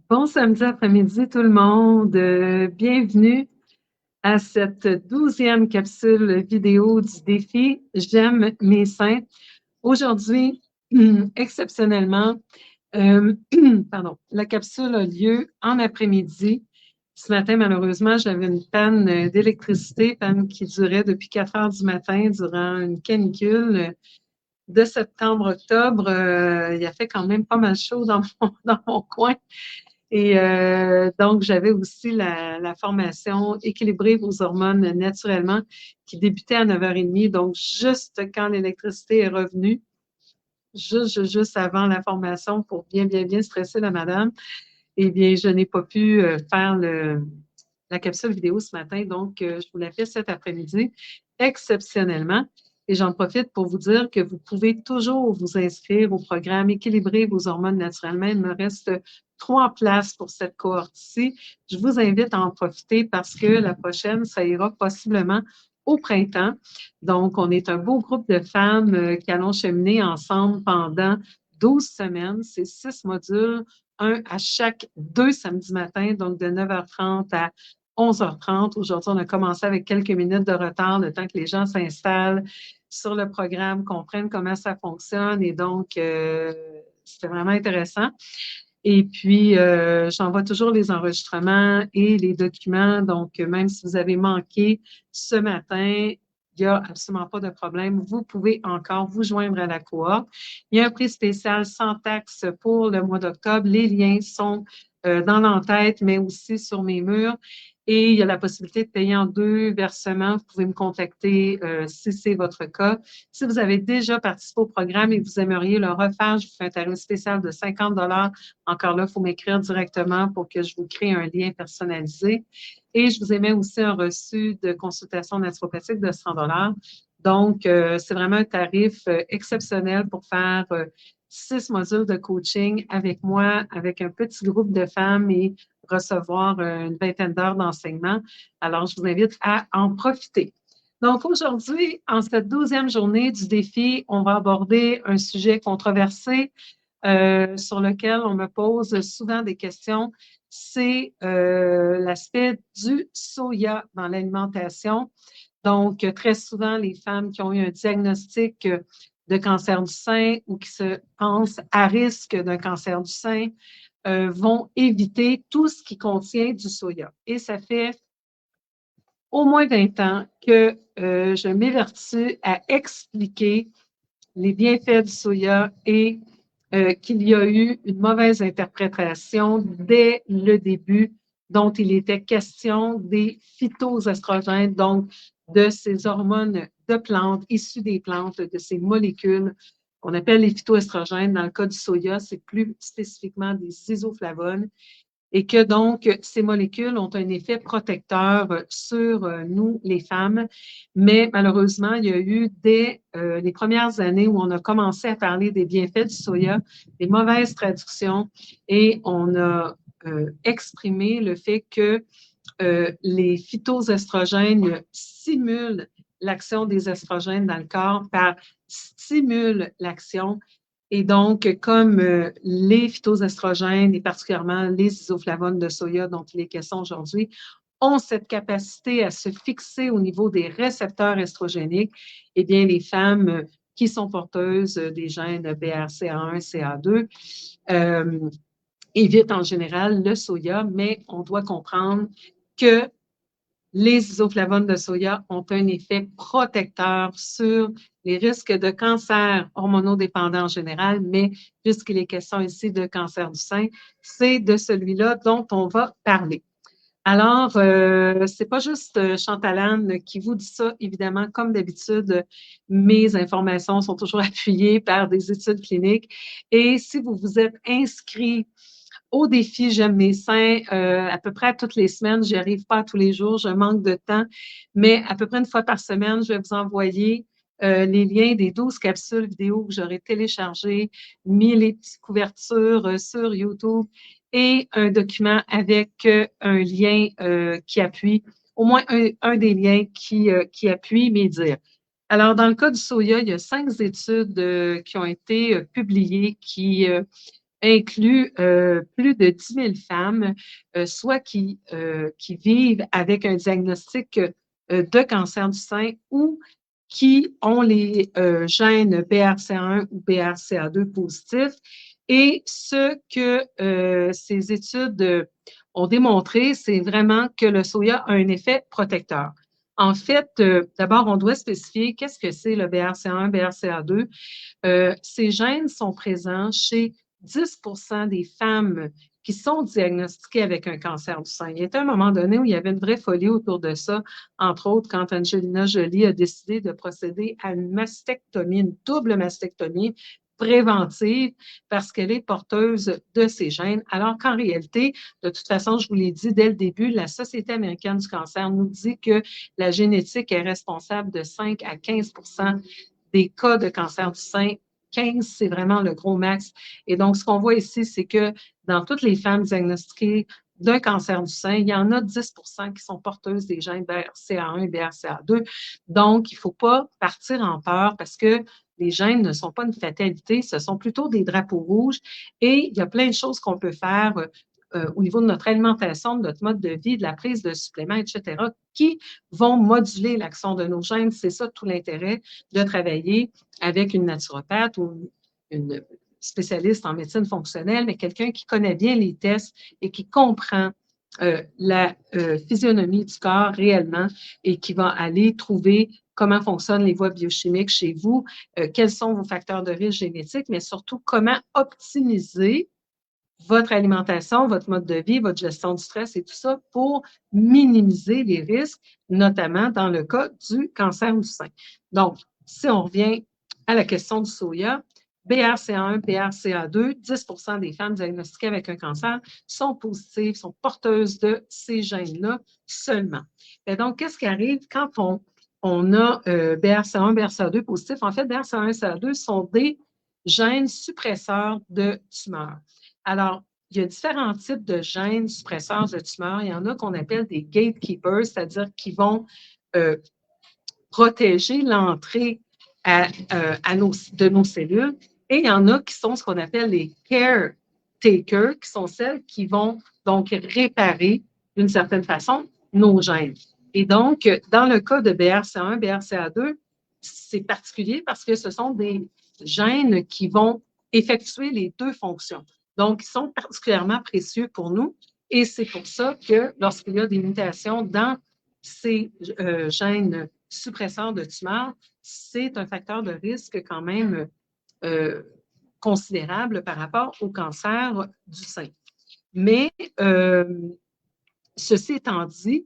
Bon samedi après-midi tout le monde. Bienvenue à cette 12e capsule vidéo du défi J'aime mes seins. Aujourd'hui, exceptionnellement, pardon, la capsule a lieu en après-midi. Ce matin, malheureusement, j'avais une panne d'électricité, panne qui durait depuis 4 heures du matin durant une canicule de septembre-octobre. Il a fait quand même pas mal chaud dans mon coin. Et donc, j'avais aussi la formation Équilibrer vos hormones naturellement qui débutait à 9h30. Donc, juste quand l'électricité est revenue, juste avant la formation pour bien stresser la madame, eh bien, je n'ai pas pu faire la capsule vidéo ce matin. Donc, je vous la fais cet après-midi exceptionnellement. Et j'en profite pour vous dire que vous pouvez toujours vous inscrire au programme Équilibrer vos hormones naturellement. Il me reste 3 places pour cette cohorte-ci. Je vous invite à en profiter parce que la prochaine, ça ira possiblement au printemps. Donc, on est un beau groupe de femmes qui allons cheminer ensemble pendant 12 semaines. C'est 6 modules, un à chaque 2 samedis matins, donc de 9h30 à 11h30. Aujourd'hui, on a commencé avec quelques minutes de retard, le temps que les gens s'installent sur le programme, comprennent comment ça fonctionne. Et donc, c'était vraiment intéressant. Et puis, j'envoie toujours les enregistrements et les documents. Donc, même si vous avez manqué ce matin, il n'y a absolument pas de problème. Vous pouvez encore vous joindre à la cohorte. Il y a un prix spécial sans taxe pour le mois d'octobre. Les liens sont dans l'entête, mais aussi sur mes murs. Et il y a la possibilité de payer en 2 versements. Vous pouvez me contacter si c'est votre cas. Si vous avez déjà participé au programme et que vous aimeriez le refaire, je vous fais un tarif spécial de 50 $. Encore là, il faut m'écrire directement pour que je vous crée un lien personnalisé. Et je vous émets aussi un reçu de consultation naturopathique de 100 $. Donc, c'est vraiment un tarif exceptionnel pour faire 6 modules de coaching avec moi, avec un petit groupe de femmes et recevoir une vingtaine d'heures d'enseignement. Alors, je vous invite à en profiter. Donc, aujourd'hui, en cette 12e journée du défi, on va aborder un sujet controversé sur lequel on me pose souvent des questions. C'est l'aspect du soya dans l'alimentation. Donc, très souvent, les femmes qui ont eu un diagnostic de cancer du sein ou qui se pensent à risque d'un cancer du sein vont éviter tout ce qui contient du soya. Et ça fait au moins 20 ans que je m'évertue à expliquer les bienfaits du soya et qu'il y a eu une mauvaise interprétation dès le début dont il était question des phytoestrogènes, donc de ces hormones de plantes, issues des plantes, de ces molécules qu'on appelle les phytoestrogènes. Dans le cas du soya, c'est plus spécifiquement des isoflavones et que donc ces molécules ont un effet protecteur sur nous, les femmes. Mais malheureusement, il y a eu dès les premières années où on a commencé à parler des bienfaits du soya, des mauvaises traductions et on a exprimé le fait que les phytoestrogènes simulent l'action des estrogènes dans le corps par stimulent l'action. Et donc, comme les phytoestrogènes et particulièrement les isoflavones de soya dont il est question aujourd'hui, ont cette capacité à se fixer au niveau des récepteurs estrogéniques, eh bien, les femmes qui sont porteuses des gènes BRCA1, CA2 évitent en général le soya, mais on doit comprendre que les isoflavones de soya ont un effet protecteur sur les risques de cancer hormonodépendant en général, mais puisqu'il est question ici de cancer du sein, c'est de celui-là dont on va parler. Alors, c'est pas juste Chantal Anne qui vous dit ça, évidemment, comme d'habitude, mes informations sont toujours appuyées par des études cliniques. Et si vous vous êtes inscrit au défi J'aime mes seins, à peu près toutes les semaines. J'y arrive pas tous les jours, je manque de temps, mais à peu près une fois par semaine, je vais vous envoyer les liens des 12 capsules vidéo que j'aurai téléchargées, mis les petites couvertures sur YouTube et un document avec un lien qui appuie, au moins un des liens qui appuie mes dires. Alors, dans le cas du soya, il y a 5 études qui ont été publiées qui inclut plus de 10 000 femmes, soit qui vivent avec un diagnostic de cancer du sein ou qui ont les gènes BRCA1 ou BRCA2 positifs. Et ce que ces études ont démontré, c'est vraiment que le soya a un effet protecteur. En fait, d'abord, on doit spécifier qu'est-ce que c'est le BRCA1, BRCA2. Ces gènes sont présents chez 10 des femmes qui sont diagnostiquées avec un cancer du sein. Il y a un moment donné où il y avait une vraie folie autour de ça, entre autres quand Angelina Jolie a décidé de procéder à une mastectomie, une double mastectomie préventive parce qu'elle est porteuse de ces gènes, alors qu'en réalité, de toute façon, je vous l'ai dit dès le début, la Société américaine du cancer nous dit que la génétique est responsable de 5 à 15 des cas de cancer du sein. 15, c'est vraiment le gros max. Et donc, ce qu'on voit ici, c'est que dans toutes les femmes diagnostiquées d'un cancer du sein, il y en a 10 qui sont porteuses des gènes BRCA1 et BRCA2. Donc, il ne faut pas partir en peur parce que les gènes ne sont pas une fatalité, ce sont plutôt des drapeaux rouges et il y a plein de choses qu'on peut faire au niveau de notre alimentation, de notre mode de vie, de la prise de suppléments, etc., qui vont moduler l'action de nos gènes. C'est ça tout l'intérêt de travailler avec une naturopathe ou une spécialiste en médecine fonctionnelle, mais quelqu'un qui connaît bien les tests et qui comprend la physionomie du corps réellement et qui va aller trouver comment fonctionnent les voies biochimiques chez vous, quels sont vos facteurs de risque génétiques, mais surtout comment optimiser votre alimentation, votre mode de vie, votre gestion du stress et tout ça pour minimiser les risques, notamment dans le cas du cancer du sein. Donc, si on revient à la question du soya, BRCA1, BRCA2, 10 des femmes diagnostiquées avec un cancer sont positives, sont porteuses de ces gènes-là seulement. Et donc, qu'est-ce qui arrive quand on a BRCA1, BRCA2 positifs? En fait, BRCA1 et BRCA2 sont des gènes suppresseurs de tumeurs. Alors, il y a différents types de gènes suppresseurs de tumeurs. Il y en a qu'on appelle des gatekeepers, c'est-à-dire qui vont protéger l'entrée de nos cellules. Et il y en a qui sont ce qu'on appelle les caretakers, qui sont celles qui vont donc réparer d'une certaine façon nos gènes. Et donc, dans le cas de BRCA1, BRCA2, c'est particulier parce que ce sont des gènes qui vont effectuer les deux fonctions. Donc, ils sont particulièrement précieux pour nous et c'est pour ça que lorsqu'il y a des mutations dans ces gènes suppresseurs de tumeurs, c'est un facteur de risque quand même considérable par rapport au cancer du sein. Mais ceci étant dit,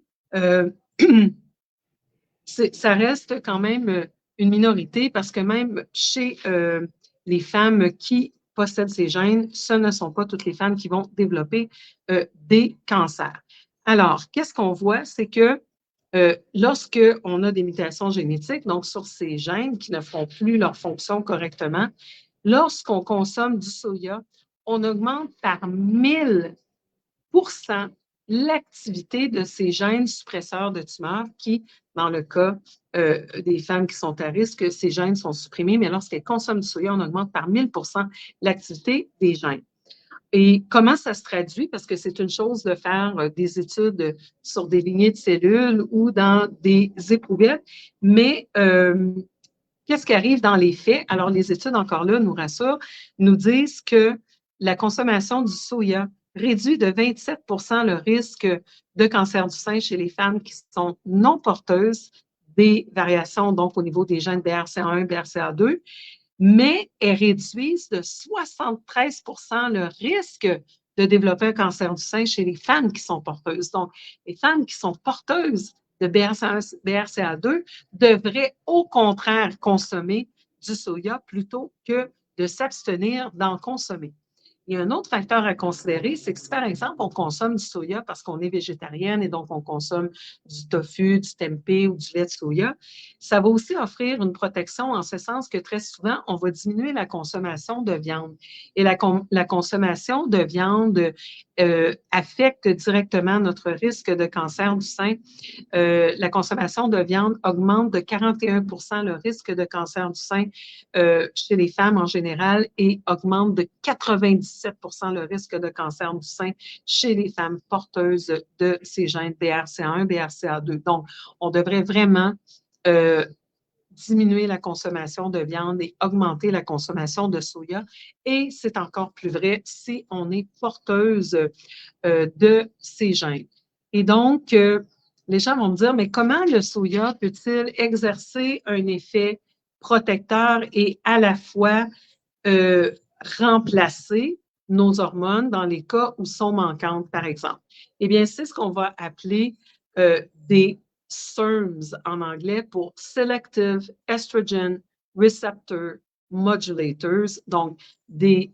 ça reste quand même une minorité parce que même chez les femmes qui possèdent ces gènes, ce ne sont pas toutes les femmes qui vont développer des cancers. Alors, qu'est-ce qu'on voit? C'est que lorsque on a des mutations génétiques, donc sur ces gènes qui ne font plus leur fonction correctement, lorsqu'on consomme du soya, on augmente par 1000 l'activité de ces gènes suppresseurs de tumeurs qui, dans le cas des femmes qui sont à risque, ces gènes sont supprimés, mais lorsqu'elles consomment du soya, on augmente par 1000 l'activité des gènes. Et comment ça se traduit? Parce que c'est une chose de faire des études sur des lignées de cellules ou dans des éprouvettes, mais qu'est-ce qui arrive dans les faits? Alors, les études, encore là, nous rassurent, nous disent que la consommation du soya réduit de 27 le risque de cancer du sein chez les femmes qui sont non porteuses des variations, donc au niveau des gènes BRCA1, BRCA2, mais elles réduisent de 73 le risque de développer un cancer du sein chez les femmes qui sont porteuses. Donc, les femmes qui sont porteuses de BRCA1, BRCA2 devraient au contraire consommer du soya plutôt que de s'abstenir d'en consommer. Il y a un autre facteur à considérer, c'est que si par exemple on consomme du soya parce qu'on est végétarienne et donc on consomme du tofu, du tempeh ou du lait de soya, ça va aussi offrir une protection en ce sens que très souvent on va diminuer la consommation de viande. Et la consommation de viande affecte directement notre risque de cancer du sein. La consommation de viande augmente de 41 le risque de cancer du sein chez les femmes en général et augmente de 97 le risque de cancer du sein chez les femmes porteuses de ces gènes BRCA1, BRCA2. Donc, on devrait vraiment diminuer la consommation de viande et augmenter la consommation de soya. Et c'est encore plus vrai si on est porteuse de ces gènes. Et donc, les gens vont me dire, mais comment le soya peut-il exercer un effet protecteur et à la fois remplacer nos hormones dans les cas où sont manquantes, par exemple? Eh bien, c'est ce qu'on va appeler des SERMs en anglais pour Selective Estrogen Receptor Modulators, donc des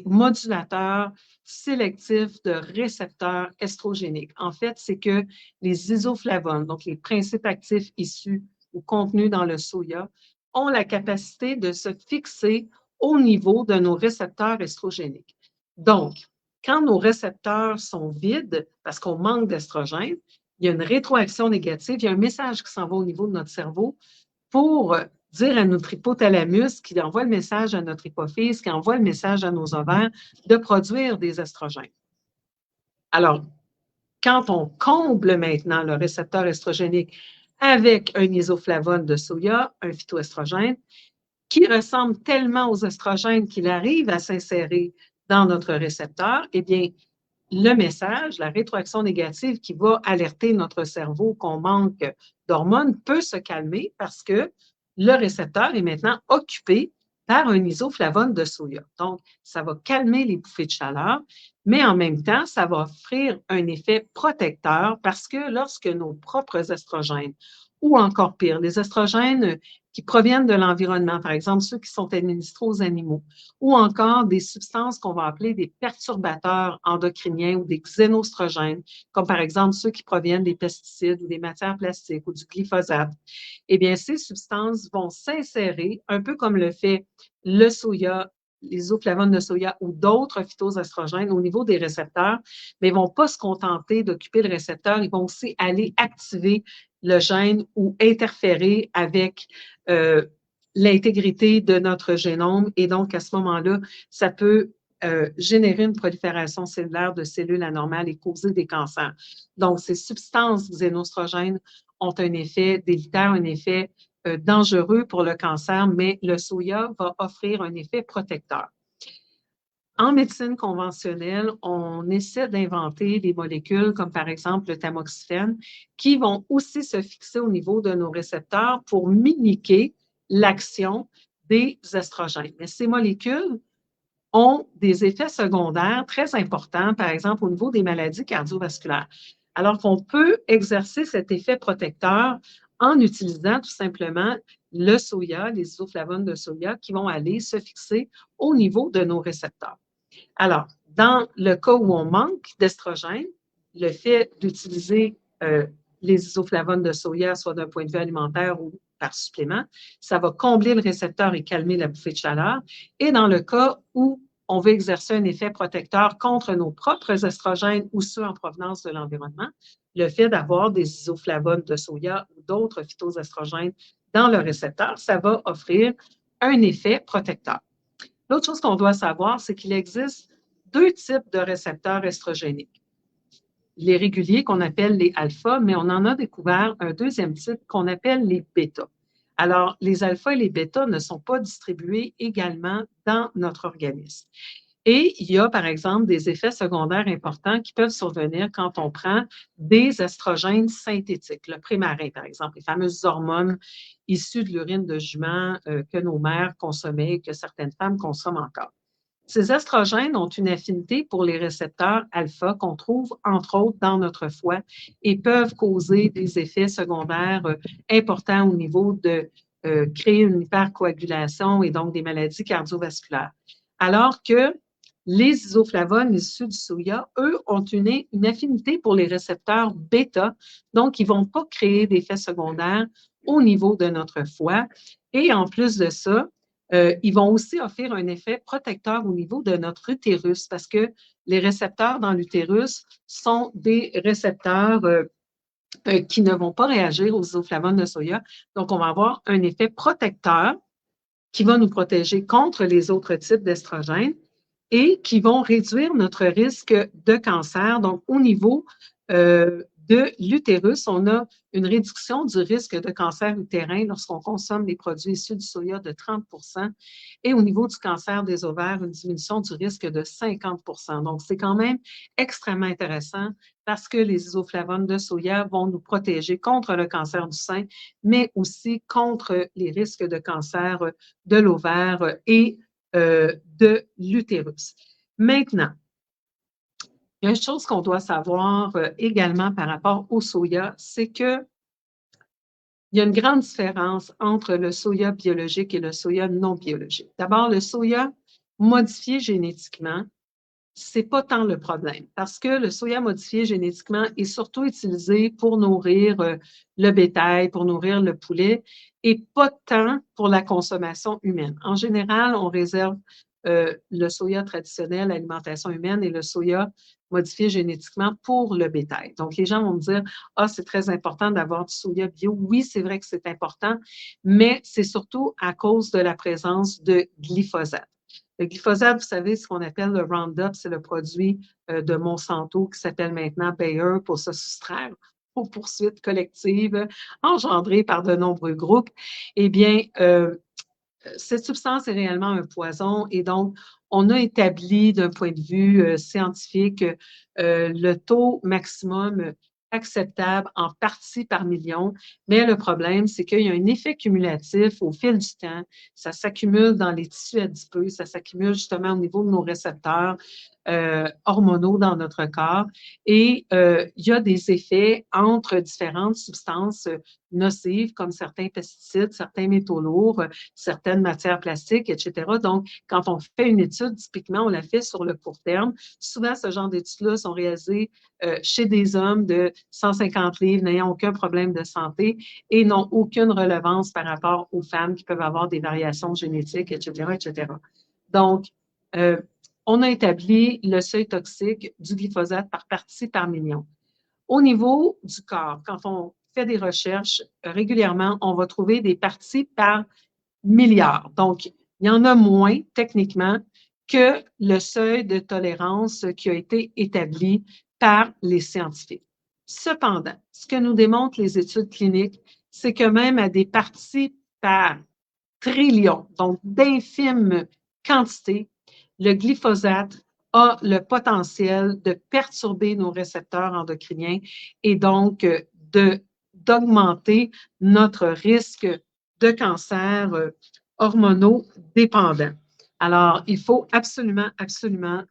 modulateurs sélectifs de récepteurs estrogéniques. En fait, c'est que les isoflavones, donc les principes actifs issus ou contenus dans le soya, ont la capacité de se fixer au niveau de nos récepteurs estrogéniques. Donc, quand nos récepteurs sont vides, parce qu'on manque d'estrogène, il y a une rétroaction négative, il y a un message qui s'en va au niveau de notre cerveau pour dire à notre hypothalamus, qui envoie le message à notre hypophyse, qui envoie le message à nos ovaires, de produire des estrogènes. Alors, quand on comble maintenant le récepteur estrogénique avec un isoflavone de soya, un phytoestrogène, qui ressemble tellement aux estrogènes qu'il arrive à s'insérer dans notre récepteur, eh bien, le message, la rétroaction négative qui va alerter notre cerveau qu'on manque d'hormones peut se calmer parce que le récepteur est maintenant occupé par un isoflavone de soya. Donc, ça va calmer les bouffées de chaleur, mais en même temps, ça va offrir un effet protecteur parce que lorsque nos propres estrogènes, ou encore pire, les estrogènes qui proviennent de l'environnement, par exemple ceux qui sont administrés aux animaux, ou encore des substances qu'on va appeler des perturbateurs endocriniens ou des xénostrogènes, comme par exemple ceux qui proviennent des pesticides ou des matières plastiques ou du glyphosate. Eh bien, ces substances vont s'insérer, un peu comme le fait le soya, les isoflavones de soya ou d'autres phytoestrogènes au niveau des récepteurs, mais ils ne vont pas se contenter d'occuper le récepteur, ils vont aussi aller activer le gène ou interférer avec l'intégrité de notre génome. Et donc, à ce moment-là, ça peut générer une prolifération cellulaire de cellules anormales et causer des cancers. Donc, ces substances xénostrogènes ont un effet délétère, un effet dangereux pour le cancer, mais le soya va offrir un effet protecteur. En médecine conventionnelle, on essaie d'inventer des molécules comme par exemple le tamoxifène qui vont aussi se fixer au niveau de nos récepteurs pour mimiquer l'action des estrogènes. Mais ces molécules ont des effets secondaires très importants, par exemple au niveau des maladies cardiovasculaires. Alors qu'on peut exercer cet effet protecteur en utilisant tout simplement le soya, les isoflavones de soya qui vont aller se fixer au niveau de nos récepteurs. Alors, dans le cas où on manque d'estrogène, le fait d'utiliser les isoflavones de soya, soit d'un point de vue alimentaire ou par supplément, ça va combler le récepteur et calmer la bouffée de chaleur. Et dans le cas où on veut exercer un effet protecteur contre nos propres estrogènes ou ceux en provenance de l'environnement, le fait d'avoir des isoflavones de soya ou d'autres phytoestrogènes dans le récepteur, ça va offrir un effet protecteur. L'autre chose qu'on doit savoir, c'est qu'il existe deux types de récepteurs estrogéniques. Les réguliers qu'on appelle les alpha, mais on en a découvert un deuxième type qu'on appelle les bêta. Alors, les alpha et les bêta ne sont pas distribués également dans notre organisme. Et il y a, par exemple, des effets secondaires importants qui peuvent survenir quand on prend des estrogènes synthétiques, le primarin, par exemple, les fameuses hormones issues de l'urine de jument que nos mères consommaient et que certaines femmes consomment encore. Ces estrogènes ont une affinité pour les récepteurs alpha qu'on trouve, entre autres, dans notre foie et peuvent causer des effets secondaires importants au niveau de créer une hypercoagulation et donc des maladies cardiovasculaires. Alors que les isoflavones issus du soya, eux, ont une affinité pour les récepteurs bêta, donc ils ne vont pas créer d'effets secondaires au niveau de notre foie. Et en plus de ça, Ils vont aussi offrir un effet protecteur au niveau de notre utérus parce que les récepteurs dans l'utérus sont des récepteurs qui ne vont pas réagir aux isoflavones de soya. Donc, on va avoir un effet protecteur qui va nous protéger contre les autres types d'estrogènes et qui vont réduire notre risque de cancer. Donc, au niveau de l'utérus, on a une réduction du risque de cancer utérin lorsqu'on consomme des produits issus du soya de 30 et au niveau du cancer des ovaires, une diminution du risque de 50 Donc, c'est quand même extrêmement intéressant parce que les isoflavones de soya vont nous protéger contre le cancer du sein, mais aussi contre les risques de cancer de l'ovaire et de l'utérus. Maintenant, il y a une chose qu'on doit savoir également par rapport au soya, c'est que il y a une grande différence entre le soya biologique et le soya non biologique. D'abord, le soya modifié génétiquement, c'est pas tant le problème parce que le soya modifié génétiquement est surtout utilisé pour nourrir le bétail, pour nourrir le poulet et pas tant pour la consommation humaine. En général, on réserve le soya traditionnel, l'alimentation humaine et le soya modifié génétiquement pour le bétail. Donc, les gens vont me dire, ah, c'est très important d'avoir du soya bio. Oui, c'est vrai que c'est important, mais c'est surtout à cause de la présence de glyphosate. Le glyphosate, vous savez, ce qu'on appelle le Roundup, c'est le produit de Monsanto qui s'appelle maintenant Bayer pour se soustraire aux poursuites collectives engendrées par de nombreux groupes. Eh bien, cette substance est réellement un poison et donc, on a établi d'un point de vue scientifique le taux maximum acceptable en partie par million. Mais le problème, c'est qu'il y a un effet cumulatif au fil du temps. Ça s'accumule dans les tissus adipeux, ça s'accumule justement au niveau de nos récepteurs hormonaux dans notre corps. Et il y a des effets entre différentes substances nocives comme certains pesticides, certains métaux lourds, certaines matières plastiques, etc. Donc, quand on fait une étude, typiquement, on la fait sur le court terme. Souvent, ce genre d'études-là sont réalisées chez des hommes de 150 livres n'ayant aucun problème de santé et n'ont aucune relevance par rapport aux femmes qui peuvent avoir des variations génétiques, etc., etc. Donc, on a établi le seuil toxique du glyphosate par partie par million. Au niveau du corps, quand on fait des recherches régulièrement, on va trouver des parties par milliard. Donc, il y en a moins techniquement que le seuil de tolérance qui a été établi par les scientifiques. Cependant, ce que nous démontrent les études cliniques, c'est que même à des parties par trillion, donc d'infimes quantités, le glyphosate a le potentiel de perturber nos récepteurs endocriniens et donc d'augmenter notre risque de cancer hormonaux dépendants. Alors, il faut absolument, absolument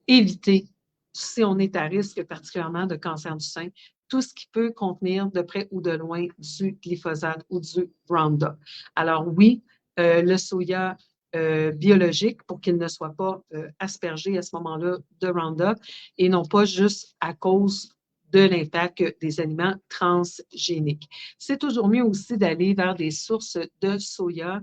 éviter, si on est à risque particulièrement de cancer du sein, tout ce qui peut contenir de près ou de loin du glyphosate ou du Roundup. Alors oui, le soya biologique pour qu'il ne soit pas aspergé à ce moment-là de Roundup et non pas juste à cause de l'impact des aliments transgéniques. C'est toujours mieux aussi d'aller vers des sources de soya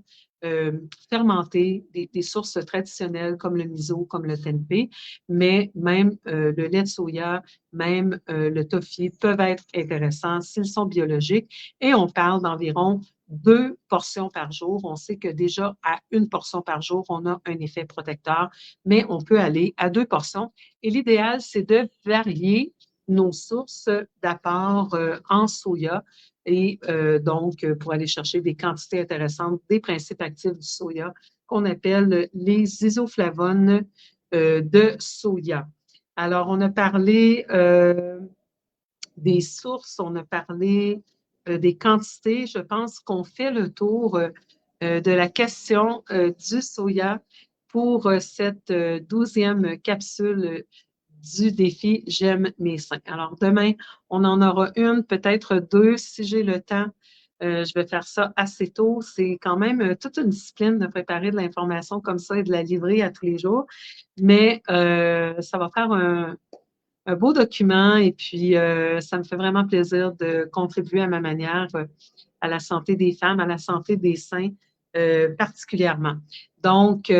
fermentées, des sources traditionnelles comme le miso, comme le tempeh, mais même le lait de soya, même le tofu peuvent être intéressants s'ils sont biologiques et on parle d'environ 2 portions par jour. On sait que déjà à 1 portion par jour, on a un effet protecteur, mais on peut aller à 2 portions. Et l'idéal, c'est de varier nos sources d'apport en soya et donc pour aller chercher des quantités intéressantes des principes actifs du soya qu'on appelle les isoflavones de soya. Alors, on a parlé des sources, on a parlé des quantités. Je pense qu'on fait le tour de la question du soya pour cette 12e capsule du défi J'aime mes seins. Alors, demain, on en aura une, peut-être 2 si j'ai le temps. Je vais faire ça assez tôt. C'est quand même toute une discipline de préparer de l'information comme ça et de la livrer à tous les jours. Mais ça va faire un beau document et puis ça me fait vraiment plaisir de contribuer à ma manière à la santé des femmes, à la santé des seins particulièrement. Donc,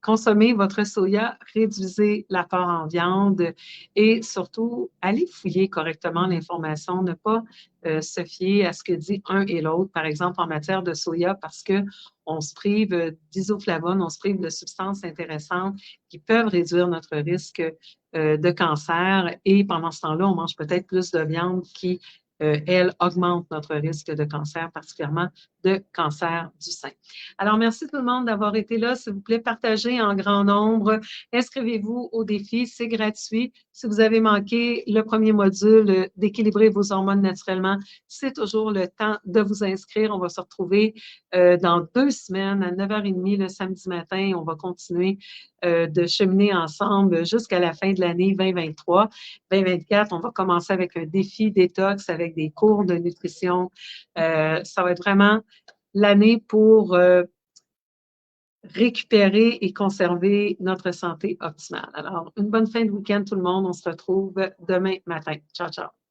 consommez votre soya, réduisez l'apport en viande et surtout, allez fouiller correctement l'information, ne pas se fier à ce que dit un et l'autre, par exemple en matière de soya, parce qu'on se prive d'isoflavones, on se prive de substances intéressantes qui peuvent réduire notre risque de cancer et pendant ce temps-là, on mange peut-être plus de viande qui elle augmente notre risque de cancer, particulièrement de cancer du sein. Alors, merci tout le monde d'avoir été là. S'il vous plaît, partagez en grand nombre. Inscrivez-vous au défi, c'est gratuit. Si vous avez manqué le premier module d'équilibrer vos hormones naturellement, c'est toujours le temps de vous inscrire. On va se retrouver dans 2 semaines à 9h30 le samedi matin. On va continuer de cheminer ensemble jusqu'à la fin de l'année 2023. 2024, on va commencer avec un défi détox, avec des cours de nutrition. Ça va être vraiment l'année pour récupérer et conserver notre santé optimale. Alors, une bonne fin de week-end tout le monde. On se retrouve demain matin. Ciao, ciao.